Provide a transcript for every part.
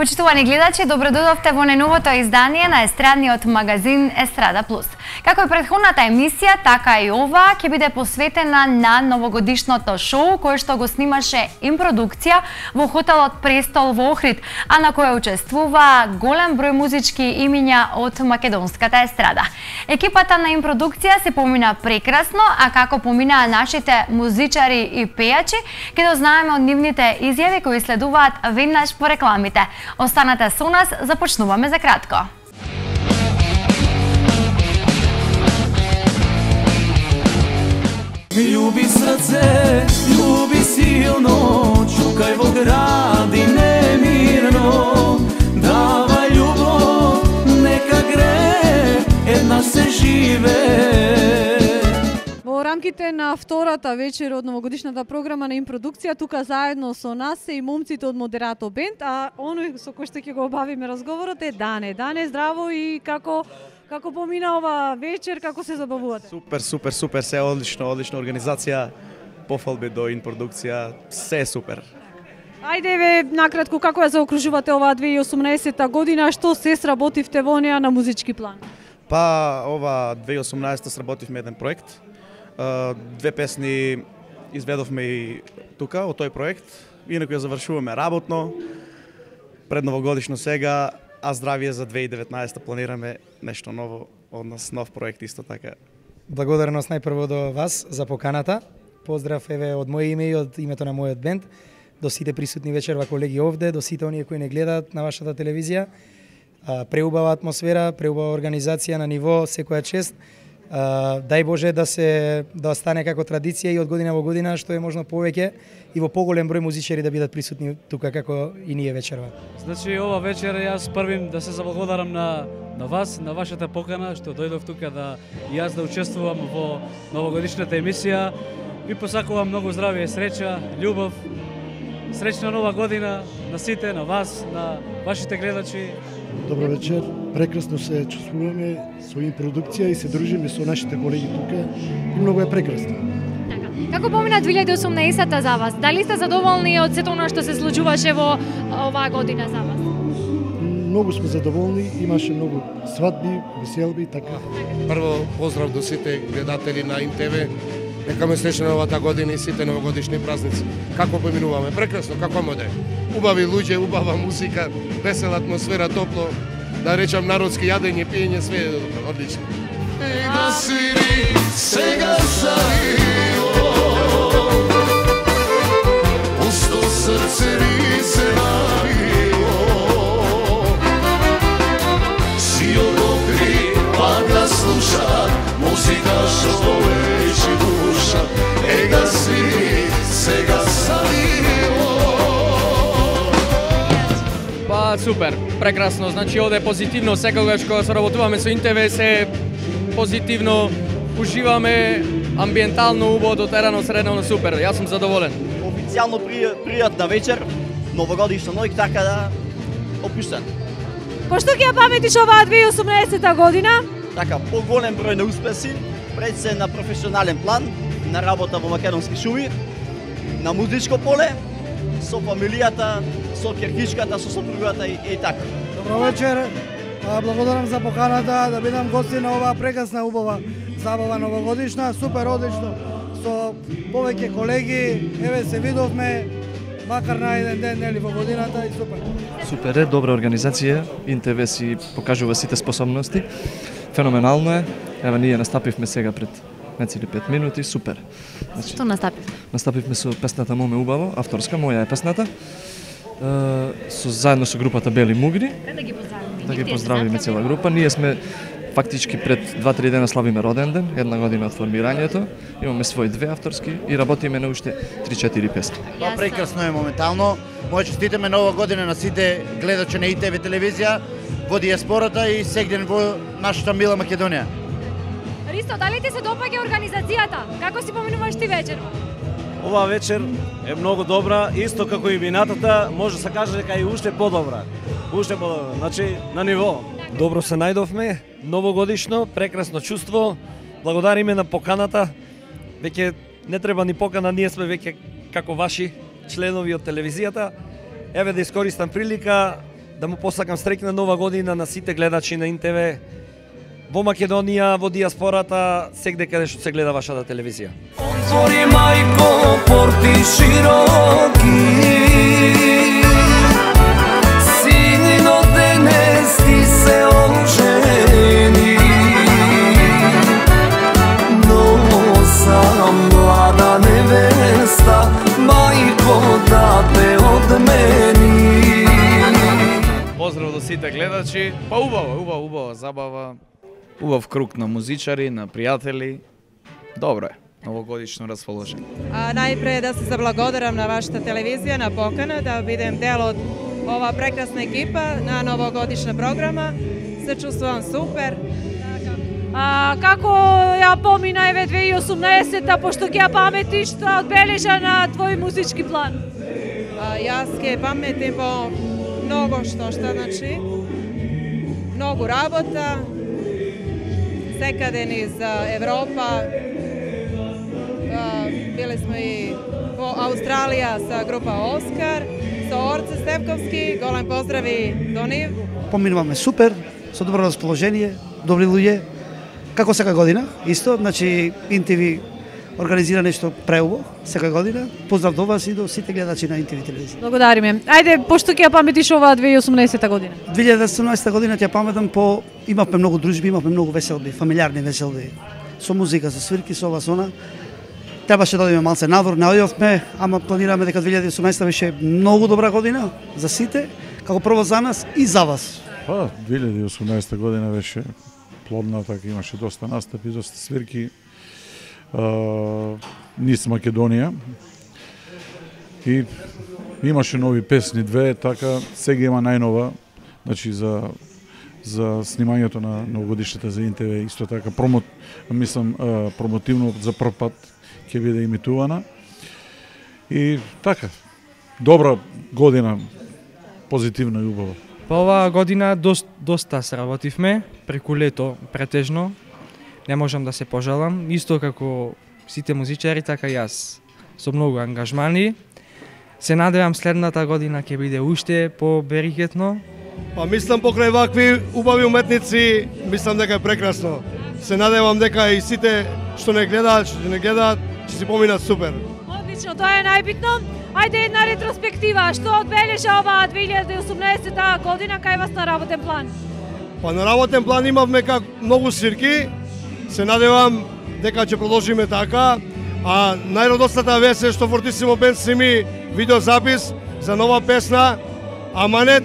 Почитувани гледачи, добро дојдовте во најновото издание на естрадниот магазин Естрада Плюс. Како и претходната емисија, така и ова ќе биде посветена на новогодишното шоу кое што го снимаше импродукција во хотелот Престол во Охрид, а на која учествува голем број музички имиња од македонската естрада. Екипата на импродукција се помина прекрасно, а како поминаа нашите музичари и пејачи, ќе дознаеме од нивните изјави кои следуваат веднаш по рекламите. Останете со нас, започнуваме за кратко. Ljubi srce, ljubi silno, čukaj vo gradi nemirno, davaj ljubov, neka gre, една се живе. Во рамките на втората вечер од новогодишната програма на импродукција, тука заедно со нас се и момците од Модерато Бенд, а оној со кој што ќе го обавиме разговорот е Дане. Дане, здраво и како помина ова вечер, како се забавувате? Супер, се одлично организација, пофалби до импродукција, се е супер. Ајде ве, накратко, како ја заокружувате оваа 2018 година, што се сработивте во неа на музички план? Па, ова 2018 сработивме еден проект. Две песни изведовме и тука, од тој проект. Инаку ја завршуваме работно, пред новогодишно сега, а здравие за 2019 планираме нешто ново од нас, нов проект исто така. Благодарност најпрво до вас за поканата. Поздрав еве од моје име и од името на мојот бенд, до сите присутни вечерва колеги овде, до сите оние кои не гледаат на вашата телевизија. Преубава атмосфера, преубава организација на ниво секоја чест. Дај Боже да стане како традиција и од година во година што е можно повеќе и во поголем број музичари да бидат присутни тука како и ние вечерва. Значи ова вечер јас првим да се заблагодарам на вас, на вашата покана што дојдов тука да и јас да учествувам во новогодишната емисија. Ви посакувам многу здравје, среќа, љубов, среќна нова година на сите, на вас, на вашите гледачи. Добро вечер, прекрасно се чувствуваме со импродукција и се дружиме со нашите колеги тука и многу е прекрасно. Како помина 2018 за вас? Дали сте задоволни од сето она што се случуваше во оваа година за вас? Многу сме задоволни, имаше многу свадби, веселби и така. Прво поздрав до сите гледатели на ИНТВ. Нека ме среќна новата година и сите новогодишни празници. Како поминуваме? Прекрасно, како моде. Убави луѓе, убава музика, весела атмосфера, топло, да речам народски јадење, пиење, све е одлично. Ей да свири сега сарио, пусто срце ни се навио, си одокри па да слуша музика што волечи душа. Ей да свири сега сарио. Па супер, прекрасно, значи оде позитивно, секогаш кога соработуваме со ИНТВ се позитивно, уживаме, амбиентално, убаво, дотерано, средно, супер, јас сум задоволен. Официјално пријатна вечер, новогодишна ноќ, така да опуштен. Пошто ќе ја паметиш оваа 2018 година? Така, поголем број на успеси, пред се на професионален план, на работа во македонски шуми, на музичко поле, со фамилијата, со ќеркичката, со сопругата и така. Добро вечер, благодарам за поканата да бидам гости на оваа прекрасна убава забава новогодишна, супер одлично, со повеќе колеги, еве се видовме, макар на еден ден нели во годината и супер. Супер е, добра организација, ИНТВ си покажува сите способности, феноменално е, еве ние настапивме сега пред нецели 5 минути, супер. Значи, што настапивме? Настапивме со песната Моме убаво, авторска, моја е песната, заедно со групата Бели Мугри. Да ги поздравиме цела група. Ние сме фактички пред 2-3 дена славиме роден ден, една година од формирањето. Имаме свои две авторски и работиме на уште 3-4 песни. Тоа прекрасно е моментално. Може честитаме нова година на сите гледачи на ИТВ телевизија, во диаспората и сегден во нашата мила Македонија. Ристо, дали ти се допаѓа организацијата? Како си поминуваш ти вечер? Оваа вечер е многу добра, исто како и минатата, може да се каже дека и уште подобра. Уште подобра, значи на ниво. Добро се најдовме, новогодишно, прекрасно чувство. Благодариме на поканата. Веќе не треба ни покана, ние сме веќе како ваши членови од телевизијата. Еве да искористам прилика да му посакам среќна нова година на сите гледачи на ИНТВ во Македонија, во диаспората, сегде каде што се гледа вашата телевизија. Отвори мајко порти широки, сино денес ти се ожени, но сам млада невеста, мајко да те одмени. Поздрав до сите гледачи, па убава забава, убав круг на музичари, на пријатели. Добро е, новогодишно расположение. Најпред да се заблагодарам на вашата телевизија на покана да бидем дел од ова прекрасна екипа на новогодишна програма. Се чувствувам супер. Како ја помина еве 2018-та, пошто ќе ја паметиш, што одбележа на твој музички план? Јас ќе паметим по многу што, значи, многу работа, секаде низ Европа, били сме и во Австралија со група Оскар, со Орце Стевковски, голем поздрави до нив. Поминуваме супер, со добро расположение, добри луѓе, како секоја година, исто, значи ИНТВ организира нешто преубаво секоја година. Поздрав до вас и до сите гледачи на ИНТВ телевизија. Благодариме. Ајде, пошто ќе ја паметиш оваа 2018 година? 2018 година ќе ја паметам имавме многу дружби, имавме многу веселби, фамилиарни веселби, со музика, со свирки, со ова, со она. Требаше да одиме малце надвор, не одивме, ама планираме дека 2018 беше многу добра година за сите, како прво за нас и за вас. 2018 година беше плодна, така имаше доста настапи, доста свирки. Низ Македонија и имаше нови песни две, така сега има најнова, значи за снимањето на новогодишната за ИНТВ, исто така промотивно за прв пат ќе биде имитувана. И така, добра година, позитивна и убава. По оваа година доста сработивме, преку лето претежно. Не можам да се пожалам, исто како сите музичари, така и јас. Со многу ангажмани. Се надевам следната година ќе биде уште поберигетно. Па мислам покрај вакви убави уметници, мислам дека е прекрасно. Се надевам дека и сите што не гледаат, ќе си поминат супер. Одлично, тоа е најбитно. Ајде една ретроспектива, што одбележа оваа 2018 година кај вас на работен план? Па на работен план имавме многу свирки. Се надевам дека ќе продолжиме така, а најрадосната вест е што Фортисимо Бенд сними видеозапис за нова песна Аманет.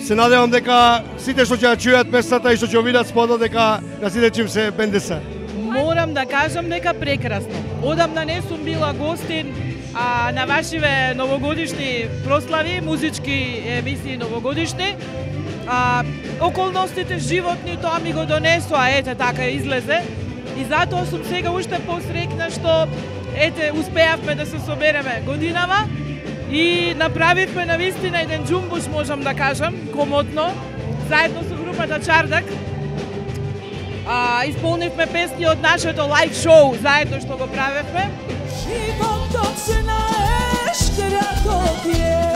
Се надевам дека сите што ќе ја чујат песната и што ќе видат спотот дека на сите чим се бендеса. Морам да кажам дека прекрасно. Одамна не сум била гостин на вашиве новогодишни прослави, музички емисии новогодишни. Околностите животни тоа ми го донесоа, ете така излезе. И затоа сум сега уште посрекна што ете успеавме да се собереме годинава и направивме навистина еден џумбуш, можам да кажам, комотно, заедно со групата Чардак. Исполнивме песни од нашето лайв шоу, заедно што го правевме. Животот се наешкрато ти е.